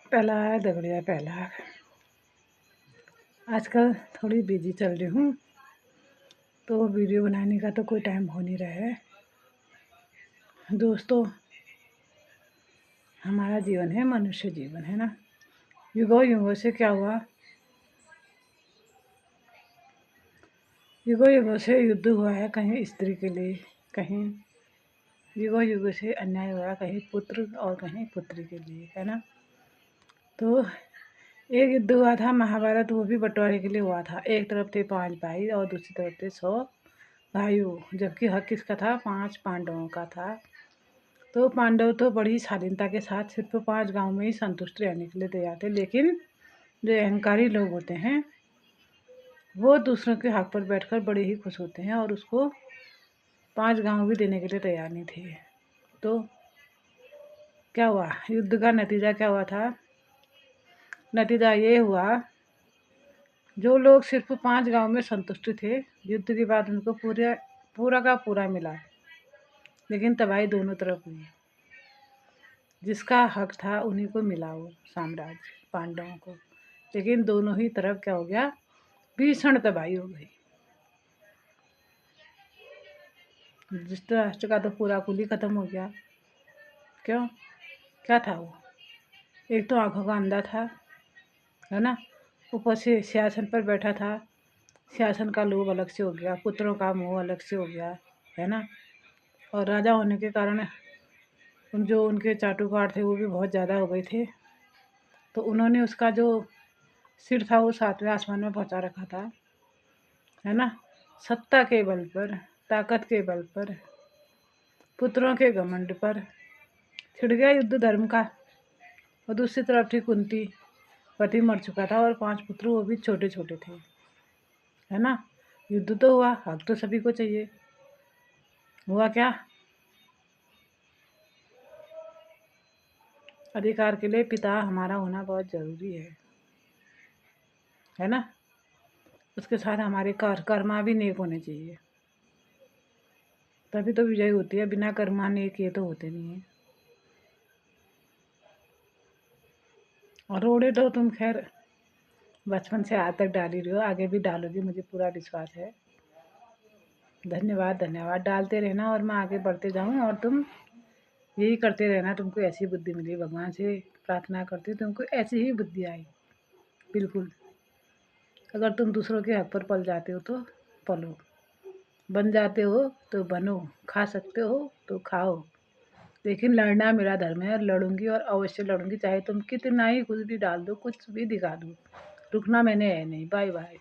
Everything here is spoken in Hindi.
पहला है दगड़िया पहला। आजकल थोड़ी बिजी चल रही हूँ, तो वीडियो बनाने का तो कोई टाइम हो नहीं रहा है। दोस्तों, हमारा जीवन है मनुष्य जीवन, है ना। युगों युगों से क्या हुआ, युगों युगों से युद्ध हुआ है, कहीं स्त्री के लिए, कहीं युगों युगों से अन्याय हुआ, कहीं पुत्र और कहीं पुत्री के लिए, है ना। तो एक युद्ध हुआ था महाभारत, वो भी बंटवारे के लिए हुआ था। एक तरफ थे 5 भाई और दूसरी तरफ थे 100 भाइयों, जबकि हक किसका था? 5 पांडवों का था। तो पांडव तो बड़ी शालीनता के साथ सिर्फ 5 गांव में ही संतुष्ट रहने के लिए तैयार थे, लेकिन जो अहंकारी लोग होते हैं वो दूसरों के हक पर बैठकर बड़े ही खुश होते हैं और उसको 5 गांव भी देने के लिए तैयार नहीं थे। तो क्या हुआ, युद्ध का नतीजा क्या हुआ था? नतीजा ये हुआ, जो लोग सिर्फ 5 गांव में संतुष्ट थे, युद्ध के बाद उनको पूरा का पूरा मिला, लेकिन तबाही दोनों तरफ हुई। जिसका हक था उन्हीं को मिला वो साम्राज्य, पांडवों को, लेकिन दोनों ही तरफ क्या हो गया? भीषण तबाही हो गई। धृतराष्ट्र का तो पूरा कुल ही खत्म हो गया। क्यों? क्या था वो? एक तो आंखों का अंधा था, है ना, ऊपर से सिंहासन पर बैठा था, सिंहासन का लोभ अलग से हो गया, पुत्रों का मोह अलग से हो गया, है ना। और राजा होने के कारण जो उनके चाटुकार थे वो भी बहुत ज़्यादा हो गए थे, तो उन्होंने उसका जो सिर था वो 7वें आसमान में पहुंचा रखा था, है ना। सत्ता के बल पर, ताकत के बल पर, पुत्रों के घमंड पर छिड़ गया युद्ध धर्म का। और दूसरी तरफ थी कुंती, पति मर चुका था और 5 पुत्र, वो भी छोटे छोटे थे, है ना। युद्ध तो हुआ, हक तो सभी को चाहिए। हुआ क्या? अधिकार के लिए पिता हमारा होना बहुत ज़रूरी है ना। उसके साथ हमारे कर्मा भी नेक होने चाहिए, तभी तो विजय होती है। बिना कर्मा नेक ये तो होते नहीं है। और रोड़े तो तुम खैर बचपन से आज तक डाल ही रही हो, आगे भी डालोगी, मुझे पूरा विश्वास है। धन्यवाद धन्यवाद, डालते रहना और मैं आगे बढ़ते जाऊँ और तुम यही करते रहना। तुमको ऐसी बुद्धि मिली, भगवान से प्रार्थना करती हूँ तुमको ऐसी ही बुद्धि आई। बिल्कुल, अगर तुम दूसरों के हक पर पल जाते हो तो पलो, बन जाते हो तो बनो, खा सकते हो तो खाओ, लेकिन लड़ना मेरा धर्म है। लड़ूंगी और अवश्य लड़ूंगी, चाहे तुम कितना ही कुछ भी डाल दो, कुछ भी दिखा दो, रुकना मैंने है नहीं। Bye bye.